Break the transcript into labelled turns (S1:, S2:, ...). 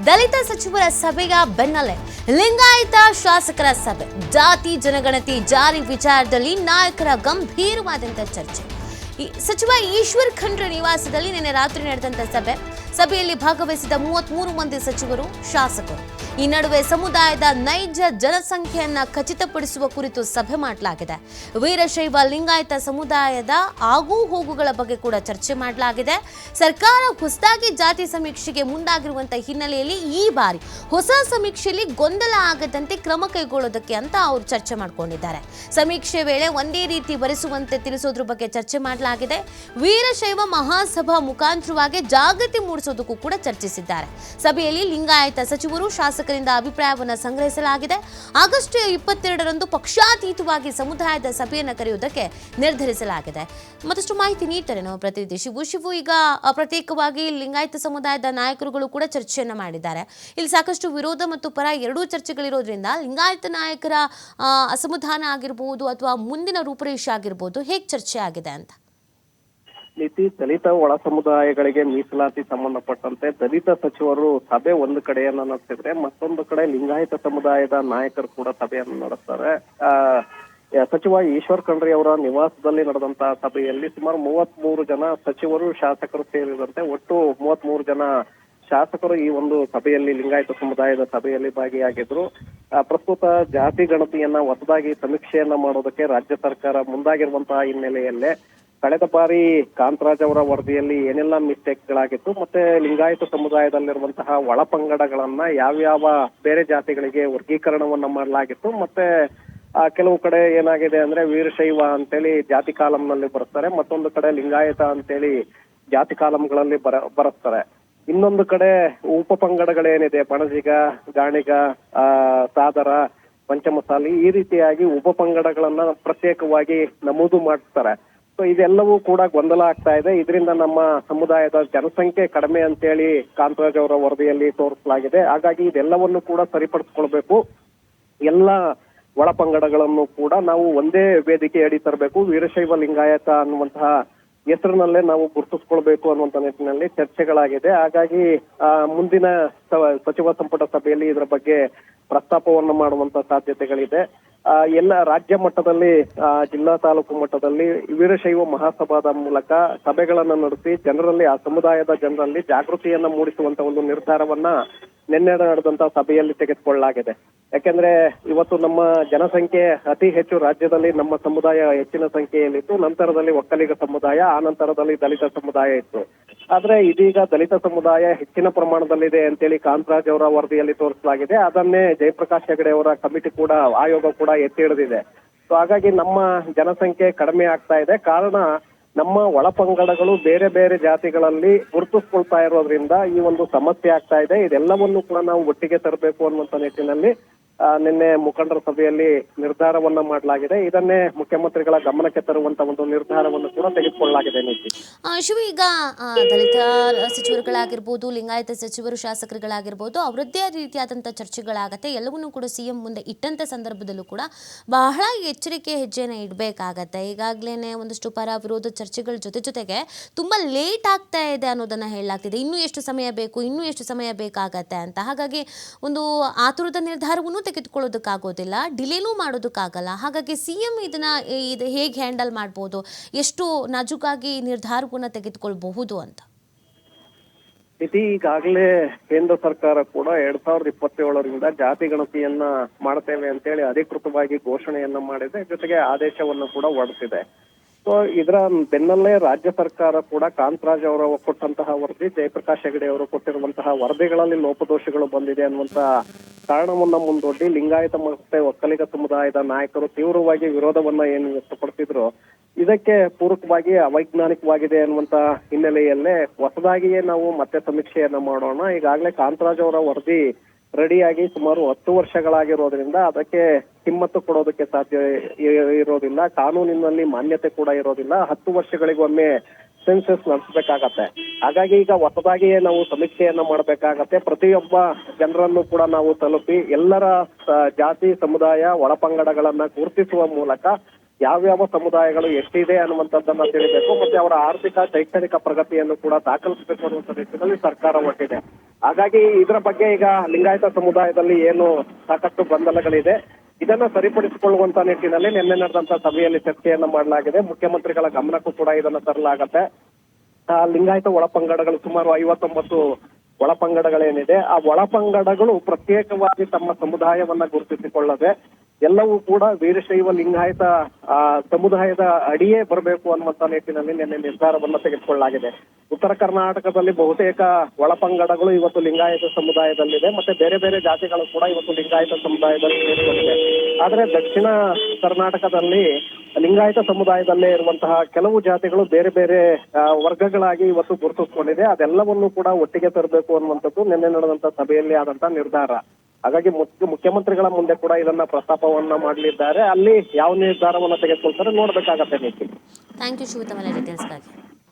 S1: ದಲಿತ ಸಚಿವರ ಸಭೆಯ ಬೆನ್ನಲ್ಲೇ ಲಿಂಗಾಯತ ಶಾಸಕರ ಸಭೆ. ಜಾತಿ ಜನಗಣತಿ ಜಾರಿ ವಿಚಾರದಲ್ಲಿ ನಾಯಕರ ಗಂಭೀರವಾದಂತಹ ಚರ್ಚೆ. ಸಚಿವ ಈಶ್ವರ್ ಖಂಡ್ರೆ ನಿವಾಸದಲ್ಲಿ ನಿನ್ನೆ ರಾತ್ರಿ ನಡೆದಂತ ಸಭೆಯಲ್ಲಿ ಭಾಗವಹಿಸಿದ 33 ಮಂದಿ ಸಚಿವರು, ಶಾಸಕರು. ಈ ನಡುವೆ ಸಮುದಾಯದ ನೈಜ ಜನಸಂಖ್ಯೆಯನ್ನ ಖಚಿತಪಡಿಸುವ ಕುರಿತು ಸಭೆ ಮಾಡಲಾಗಿದೆ. ವೀರಶೈವ ಲಿಂಗಾಯತ ಸಮುದಾಯದ ಆಗು ಹೋಗುಗಳ ಬಗ್ಗೆ ಕೂಡ ಚರ್ಚೆ ಮಾಡಲಾಗಿದೆ. ಸರ್ಕಾರ ಹೊಸದಾಗಿ ಜಾತಿ ಸಮೀಕ್ಷೆಗೆ ಮುಂದಾಗಿರುವಂತಹ ಹಿನ್ನೆಲೆಯಲ್ಲಿ ಈ ಬಾರಿ ಹೊಸ ಸಮೀಕ್ಷೆಯಲ್ಲಿ ಗೊಂದಲ ಆಗದಂತೆ ಕ್ರಮ ಕೈಗೊಳ್ಳೋದಕ್ಕೆ ಅಂತ ಅವರು ಚರ್ಚೆ ಮಾಡಿಕೊಂಡಿದ್ದಾರೆ. ಸಮೀಕ್ಷೆ ವೇಳೆ ಒಂದೇ ರೀತಿ ಬರೆಸುವಂತೆ ತಿಳಿಸೋದ್ರ ಬಗ್ಗೆ ಚರ್ಚೆ ಮಾಡಲಾಗಿದೆ. ವೀರಶೈವ ಮಹಾಸಭಾ ಮುಖಾಂತರವಾಗಿ ಜಾಗೃತಿ ಮೂಡಿಸೋದಕ್ಕೂ ಕೂಡ ಚರ್ಚಿಸಿದ್ದಾರೆ. ಸಭೆಯಲ್ಲಿ ಲಿಂಗಾಯತ ಸಚಿವರು, ಶಾಸಕರಿಂದ ಅಭಿಪ್ರಾಯವನ್ನು ಸಂಗ್ರಹಿಸಲಾಗಿದೆ. ಆಗಸ್ಟ್ 22ರಂದು ಪಕ್ಷಾತೀತವಾಗಿ ಸಮುದಾಯದ ಸಭೆಯನ್ನು ಕರೆಯುವುದಕ್ಕೆ ನಿರ್ಧರಿಸಲಾಗಿದೆ. ಮತ್ತಷ್ಟು ಮಾಹಿತಿ ನೀಡ್ತಾರೆ ನಮ್ಮ ಪ್ರತಿನಿಧಿ ಶಿವು. ಈಗ ಪ್ರತ್ಯೇಕವಾಗಿ ಲಿಂಗಾಯತ ಸಮುದಾಯದ ನಾಯಕರುಗಳು ಕೂಡ ಚರ್ಚೆಯನ್ನ ಮಾಡಿದ್ದಾರೆ. ಇಲ್ಲಿ ಸಾಕಷ್ಟು ವಿರೋಧ ಮತ್ತು ಪರ ಎರಡೂ ಚರ್ಚೆಗಳಿರೋದ್ರಿಂದ ಲಿಂಗಾಯತ ನಾಯಕರ ಅಸಮಾಧಾನ ಆಗಿರಬಹುದು ಅಥವಾ ಮುಂದಿನ ರೂಪರೇಷೆ ಆಗಿರಬಹುದು, ಹೇಗೆ ಚರ್ಚೆ ಆಗಿದೆ ಅಂತ?
S2: ದಲಿತ ಒಳ ಸಮುದಾಯಗಳಿಗೆ ಮೀಸಲಾತಿ ಸಂಬಂಧಪಟ್ಟಂತೆ ದಲಿತ ಸಚಿವರು ಸಭೆ ಒಂದು ಕಡೆಯನ್ನ ನಡೆಸಿದ್ರೆ, ಮತ್ತೊಂದು ಕಡೆ ಲಿಂಗಾಯತ ಸಮುದಾಯದ ನಾಯಕರು ಕೂಡ ಸಭೆಯನ್ನು ನಡೆಸ್ತಾರೆ. ಸಚಿವ ಈಶ್ವರ್ ಖಂಡ್ರೆ ಅವರ ನಿವಾಸದಲ್ಲಿ ನಡೆದಂತಹ ಸಭೆಯಲ್ಲಿ ಸುಮಾರು 33 ಜನ ಸಚಿವರು, ಶಾಸಕರು ಸೇರಿದಂತೆ ಒಟ್ಟು 33 ಜನ ಶಾಸಕರು ಈ ಒಂದು ಸಭೆಯಲ್ಲಿ, ಲಿಂಗಾಯತ ಸಮುದಾಯದ ಸಭೆಯಲ್ಲಿ ಭಾಗಿಯಾಗಿದ್ರು. ಪ್ರಸ್ತುತ ಜಾತಿ ಗಣತಿಯನ್ನ ಹೊಸದಾಗಿ ಸಮೀಕ್ಷೆಯನ್ನ ಮಾಡೋದಕ್ಕೆ ರಾಜ್ಯ ಸರ್ಕಾರ ಮುಂದಾಗಿರುವಂತಹ ಹಿನ್ನೆಲೆಯಲ್ಲೇ ಕಳೆದ ಬಾರಿ ಕಾಂತರಾಜ್ ಅವರ ವರದಿಯಲ್ಲಿ ಏನೆಲ್ಲ ಮಿಸ್ಟೇಕ್ಗಳಾಗಿತ್ತು, ಮತ್ತೆ ಲಿಂಗಾಯತ ಸಮುದಾಯದಲ್ಲಿರುವಂತಹ ಒಳಪಂಗಡಗಳನ್ನ ಯಾವ್ಯಾವ ಬೇರೆ ಜಾತಿಗಳಿಗೆ ವರ್ಗೀಕರಣವನ್ನ ಮಾಡಲಾಗಿತ್ತು, ಮತ್ತೆ ಕೆಲವು ಕಡೆ ಏನಾಗಿದೆ ಅಂದ್ರೆ ವೀರಶೈವ ಅಂತೇಳಿ ಜಾತಿ ಕಾಲಂನಲ್ಲಿ ಬರೆಸ್ತಾರೆ, ಮತ್ತೊಂದು ಕಡೆ ಲಿಂಗಾಯತ ಅಂತೇಳಿ ಜಾತಿ ಕಾಲಂಗಳಲ್ಲಿ ಬರೆಸ್ತಾರೆ. ಇನ್ನೊಂದು ಕಡೆ ಉಪಪಂಗಡಗಳೇನಿದೆ, ಬಣಜಿಗ, ಗಾಣಿಗ, ಸಾದರ, ಪಂಚಮಸಾಲಿ, ಈ ರೀತಿಯಾಗಿ ಉಪಪಂಗಡಗಳನ್ನ ಪ್ರತ್ಯೇಕವಾಗಿ ನಮೂದು ಮಾಡ್ತಾರೆ. ಸೊ ಇದೆಲ್ಲವೂ ಕೂಡ ಗೊಂದಲ ಆಗ್ತಾ ಇದೆ. ಇದರಿಂದ ನಮ್ಮ ಸಮುದಾಯದ ಜನಸಂಖ್ಯೆ ಕಡಿಮೆ ಅಂತೇಳಿ ಕಾಂತರಾಜ್ ಅವರ ವರದಿಯಲ್ಲಿ ತೋರಿಸಲಾಗಿದೆ. ಹಾಗಾಗಿ ಇದೆಲ್ಲವನ್ನು ಕೂಡ ಸರಿಪಡಿಸ್ಕೊಳ್ಬೇಕು. ಎಲ್ಲ ಒಳಪಂಗಡಗಳನ್ನು ಕೂಡ ನಾವು ಒಂದೇ ವೇದಿಕೆ ಅಡಿ ತರಬೇಕು. ವೀರಶೈವ ಲಿಂಗಾಯತ ಅನ್ನುವಂತಹ ಹೆಸರಿನಲ್ಲೇ ನಾವು ಗುರುತಿಸ್ಕೊಳ್ಬೇಕು ಅನ್ನುವಂತ ನಿಟ್ಟಿನಲ್ಲಿ ಚರ್ಚೆಗಳಾಗಿದೆ. ಹಾಗಾಗಿ ಮುಂದಿನ ಸಚಿವ ಸಂಪುಟ ಸಭೆಯಲ್ಲಿ ಇದರ ಬಗ್ಗೆ ಪ್ರಸ್ತಾಪವನ್ನು ಮಾಡುವಂತ ಸಾಧ್ಯತೆಗಳಿದೆ. ಎಲ್ಲ ರಾಜ್ಯ ಮಟ್ಟದಲ್ಲಿ, ಜಿಲ್ಲಾ ತಾಲೂಕು ಮಟ್ಟದಲ್ಲಿ ವೀರಶೈವ ಮಹಾಸಭಾದ ಮೂಲಕ ಸಭೆಗಳನ್ನು ನಡೆಸಿ ಜನರಲ್ಲಿ, ಆ ಸಮುದಾಯದ ಜನರಲ್ಲಿ ಜಾಗೃತಿಯನ್ನ ಮೂಡಿಸುವಂತ ಒಂದು ನಿರ್ಧಾರವನ್ನ ನಿನ್ನೆ ನಡೆದಂತಹ ಸಭೆಯಲ್ಲಿ ತೆಗೆದುಕೊಳ್ಳಲಾಗಿದೆ. ಯಾಕೆಂದ್ರೆ ಇವತ್ತು ನಮ್ಮ ಜನಸಂಖ್ಯೆ ಅತಿ ಹೆಚ್ಚು ರಾಜ್ಯದಲ್ಲಿ ನಮ್ಮ ಸಮುದಾಯ ಹೆಚ್ಚಿನ ಸಂಖ್ಯೆಯಲ್ಲಿತ್ತು. ನಂತರದಲ್ಲಿ ಒಕ್ಕಲಿಗ ಸಮುದಾಯ, ಆ ನಂತರದಲ್ಲಿ ದಲಿತ ಸಮುದಾಯ ಇತ್ತು. ಆದ್ರೆ ಇದೀಗ ದಲಿತ ಸಮುದಾಯ ಹೆಚ್ಚಿನ ಪ್ರಮಾಣದಲ್ಲಿದೆ ಅಂತೇಳಿ ಕಾಂತರಾಜ್ ಅವರ ವರದಿಯಲ್ಲಿ ತೋರಿಸಲಾಗಿದೆ. ಅದನ್ನೇ ಜಯಪ್ರಕಾಶ್ ಹೆಗಡೆ ಅವರ ಕಮಿಟಿ ಕೂಡ, ಆಯೋಗ ಕೂಡ ಎತ್ತಿ ಹಿಡಿದಿದೆ. ಸೊ ಹಾಗಾಗಿ ನಮ್ಮ ಜನಸಂಖ್ಯೆ ಕಡಿಮೆ ಆಗ್ತಾ ಇದೆ. ಕಾರಣ ನಮ್ಮ ಒಳಪಂಗಡಗಳು ಬೇರೆ ಬೇರೆ ಜಾತಿಗಳಲ್ಲಿ ಗುರುತಿಸ್ಕೊಳ್ತಾ ಇರೋದ್ರಿಂದ ಈ ಒಂದು ಸಮಸ್ಯೆ ಆಗ್ತಾ ಇದೆ. ಇದೆಲ್ಲವನ್ನು ಕೂಡ ನಾವು ಒಟ್ಟಿಗೆ ತರಬೇಕು ಅನ್ನುವಂತ ನಿಟ್ಟಿನಲ್ಲಿ ನಿನ್ನೆ ಮುಖಂಡರ ಸಭೆಯಲ್ಲಿ ನಿರ್ಧಾರವನ್ನ ಮಾಡಲಾಗಿದೆ. ಇದನ್ನೇ ಮುಖ್ಯಮಂತ್ರಿಗಳ ಗಮನಕ್ಕೆ ತರುವಂತ ಒಂದು ನಿರ್ಧಾರವನ್ನು ಕೂಡ ತೆಗೆದುಕೊಳ್ಳಲಾಗಿದೆ.
S1: ಶಿವ, ಈಗ ದಲಿತ ಸಚಿವರುಗಳಾಗಿರ್ಬೋದು, ಲಿಂಗಾಯತ ಸಚಿವರು, ಶಾಸಕರುಗಳಾಗಿರ್ಬೋದು, ಅವರದ್ದೇ ರೀತಿಯಾದಂಥ ಚರ್ಚೆಗಳಾಗತ್ತೆ. ಎಲ್ಲವನ್ನೂ ಕೂಡ ಸಿಎಂ ಮುಂದೆ ಇಟ್ಟಂತ ಸಂದರ್ಭದಲ್ಲೂ ಕೂಡ ಬಹಳ ಎಚ್ಚರಿಕೆ ಹೆಜ್ಜೆನ ಇಡಬೇಕಾಗತ್ತೆ. ಈಗಾಗಲೇ ಒಂದಷ್ಟು ಪರ ವಿರೋಧ ಚರ್ಚೆಗಳ ಜೊತೆಗೆ ತುಂಬಾ ಲೇಟ್ ಆಗ್ತಾ ಇದೆ ಅನ್ನೋದನ್ನ ಹೇಳಲಾಗ್ತಿದೆ. ಇನ್ನೂ ಎಷ್ಟು ಸಮಯ ಬೇಕು, ಇನ್ನೂ ಎಷ್ಟು ಸಮಯ ಬೇಕಾಗತ್ತೆ ಅಂತ. ಹಾಗಾಗಿ ಒಂದು ಆತುರದ ನಿರ್ಧಾರವನ್ನು ತೆಗೆದುಕೊಳ್ಳೋದಕ್ಕಾಗೋದಿಲ್ಲ, ಡಿಲೇನೂ ಮಾಡೋದಕ್ಕಾಗಲ್ಲ. ಹಾಗಾಗಿ ಸಿಎಂ ಇದನ್ನ ಹೇಗೆ ಹ್ಯಾಂಡಲ್ ಮಾಡ್ಬೋದು, ಎಷ್ಟು ನಾಜೂಕಾಗಿ ನಿರ್ಧಾರವನ್ನ ತೆಗೆದುಕೊಳ್ಬಹುದು ಅಂತ?
S2: ಈಗಾಗಲೇ ಕೇಂದ್ರ ಸರ್ಕಾರ ಕೂಡ 2027ರಿಂದ ಜಾತಿ ಗಣತಿಯನ್ನ ಮಾಡ್ತೇವೆ ಅಂತೇಳಿ ಅಧಿಕೃತವಾಗಿ ಘೋಷಣೆಯನ್ನ ಮಾಡಿದೆ. ಜೊತೆಗೆ ಆದೇಶವನ್ನು ಕೂಡ ಹೊರಡಿಸಿದೆ. ಸೊ ಇದರ ಬೆನ್ನಲ್ಲೇ ರಾಜ್ಯ ಸರ್ಕಾರ ಕೂಡ ಕಾಂತರಾಜ್ ಅವರು ಕೊಟ್ಟಂತಹ ವರದಿ, ಜಯಪ್ರಕಾಶ್ ಹೆಗಡೆ ಅವರು ಕೊಟ್ಟಿರುವಂತಹ ವರದಿಗಳಲ್ಲಿ ಲೋಪದೋಷಗಳು ಬಂದಿದೆ ಅನ್ನುವಂತ ಕಾರಣವನ್ನ ಮುಂದೊಡ್ಡಿ ಲಿಂಗಾಯತ ಮತ್ತೆ ಒಕ್ಕಲಿಗ ಸಮುದಾಯದ ನಾಯಕರು ತೀವ್ರವಾಗಿ ವಿರೋಧವನ್ನ ಏನು ವ್ಯಕ್ತಪಡಿಸಿದ್ರು, ಇದಕ್ಕೆ ಪೂರಕವಾಗಿ ಅವೈಜ್ಞಾನಿಕವಾಗಿದೆ ಅನ್ನುವಂತ ಹಿನ್ನೆಲೆಯಲ್ಲೇ ಹೊಸದಾಗಿಯೇ ನಾವು ಮತ್ತೆ ಸಮೀಕ್ಷೆಯನ್ನ ಮಾಡೋಣ. ಈಗಾಗಲೇ ಕಾಂತರಾಜ್ ಅವರ ವರದಿ ರೆಡಿಯಾಗಿ ಸುಮಾರು 10 ವರ್ಷಗಳಾಗಿರೋದ್ರಿಂದ ಅದಕ್ಕೆ ಕಿಮ್ಮತ್ತು ಕೊಡೋದಕ್ಕೆ ಸಾಧ್ಯ ಇರೋದಿಲ್ಲ, ಕಾನೂನಿನಲ್ಲಿ ಮಾನ್ಯತೆ ಕೂಡ ಇರೋದಿಲ್ಲ. 10 ವರ್ಷಗಳಿಗೊಮ್ಮೆ ಸೆನ್ಸಸ್ ನಡೆಸಬೇಕಾಗತ್ತೆ. ಹಾಗಾಗಿ ಈಗ ಹೊಸದಾಗಿಯೇ ನಾವು ಸಮೀಕ್ಷೆಯನ್ನ ಮಾಡಬೇಕಾಗತ್ತೆ. ಪ್ರತಿಯೊಬ್ಬ ಜನರನ್ನು ಕೂಡ ನಾವು ತಲುಪಿ ಎಲ್ಲರ ಜಾತಿ, ಸಮುದಾಯ, ಒಳಪಂಗಡಗಳನ್ನ ಗುರುತಿಸುವ ಮೂಲಕ ಯಾವ್ಯಾವ ಸಮುದಾಯಗಳು ಎಷ್ಟಿದೆ ಅನ್ನುವಂಥದ್ದನ್ನ ತಿಳಿಬೇಕು, ಮತ್ತೆ ಅವರ ಆರ್ಥಿಕ ಶೈಕ್ಷಣಿಕ ಪ್ರಗತಿಯನ್ನು ಕೂಡ ದಾಖಲಿಸಬೇಕು ಅನ್ನುವಂಥ ನಿಟ್ಟಿನಲ್ಲಿ ಸರ್ಕಾರ ಹೊರಟಿದೆ. ಹಾಗಾಗಿ ಇದರ ಬಗ್ಗೆ ಈಗ ಲಿಂಗಾಯತ ಸಮುದಾಯದಲ್ಲಿ ಏನು ಸಾಕಷ್ಟು ಗೊಂದಲಗಳಿದೆ, ಇದನ್ನ ಸರಿಪಡಿಸಿಕೊಳ್ಳುವಂತ ನಿಟ್ಟಿನಲ್ಲಿ ನಿನ್ನೆ ನಡೆದಂತ ಸಭೆಯಲ್ಲಿ ಚರ್ಚೆಯನ್ನ ಮಾಡಲಾಗಿದೆ. ಮುಖ್ಯಮಂತ್ರಿಗಳ ಗಮನಕ್ಕೂ ಕೂಡ ಇದನ್ನ ತರಲಾಗತ್ತೆ. ಲಿಂಗಾಯತ ಒಳಪಂಗಡಗಳು ಸುಮಾರು 59 ಒಳಪಂಗಡಗಳೇನಿದೆ, ಆ ಒಳಪಂಗಡಗಳು ಪ್ರತ್ಯೇಕವಾಗಿ ತಮ್ಮ ಸಮುದಾಯವನ್ನ ಗುರುತಿಸಿಕೊಳ್ಳದೆ ಎಲ್ಲವೂ ಕೂಡ ವೀರಶೈವ ಲಿಂಗಾಯತ ಸಮುದಾಯದ ಅಡಿಯೇ ಬರಬೇಕು ಅನ್ನುವಂತ ನಿಟ್ಟಿನಲ್ಲಿ ನಿನ್ನೆ ನಿರ್ಧಾರವನ್ನ ತೆಗೆದುಕೊಳ್ಳಲಾಗಿದೆ. ಉತ್ತರ ಕರ್ನಾಟಕದಲ್ಲಿ ಬಹುತೇಕ ಒಳಪಂಗಡಗಳು ಇವತ್ತು ಲಿಂಗಾಯತ ಸಮುದಾಯದಲ್ಲಿದೆ, ಮತ್ತೆ ಬೇರೆ ಬೇರೆ ಜಾತಿಗಳು ಕೂಡ ಇವತ್ತು ಲಿಂಗಾಯತ ಸಮುದಾಯದಲ್ಲಿ ಸೇರಿಕೊಂಡಿದೆ. ಆದ್ರೆ ದಕ್ಷಿಣ ಕರ್ನಾಟಕದಲ್ಲಿ ಲಿಂಗಾಯತ ಸಮುದಾಯದಲ್ಲೇ ಇರುವಂತಹ ಕೆಲವು ಜಾತಿಗಳು ಬೇರೆ ಬೇರೆ ವರ್ಗಗಳಾಗಿ ಇವತ್ತು ಗುರುತಿಸಿಕೊಂಡಿದೆ. ಅದೆಲ್ಲವನ್ನೂ ಕೂಡ ಒಟ್ಟಿಗೆ ತರಬೇಕು ಅನ್ನುವಂಥದ್ದು ನಿನ್ನೆ ನಡೆದಂತ ಸಭೆಯಲ್ಲಿ ಆದಂತ ನಿರ್ಧಾರ. ಹಾಗಾಗಿ ಮುಖ್ಯಮಂತ್ರಿಗಳ ಮುಂದೆ ಕೂಡ ಇದನ್ನ ಪ್ರಸ್ತಾಪವನ್ನ ಮಾಡಲಿದ್ದಾರೆ. ಅಲ್ಲಿ ಯಾವ ನಿರ್ಧಾರವನ್ನ ತೆಗೆದುಕೊಳ್ತಾರೆ ನೋಡ್ಬೇಕಾಗತ್ತೆ.
S1: ಥ್ಯಾಂಕ್ ಯು ಶಿವ, ತಮ್ಮ ಡೀಟೇಲ್ಸ್ಗಾಗಿ.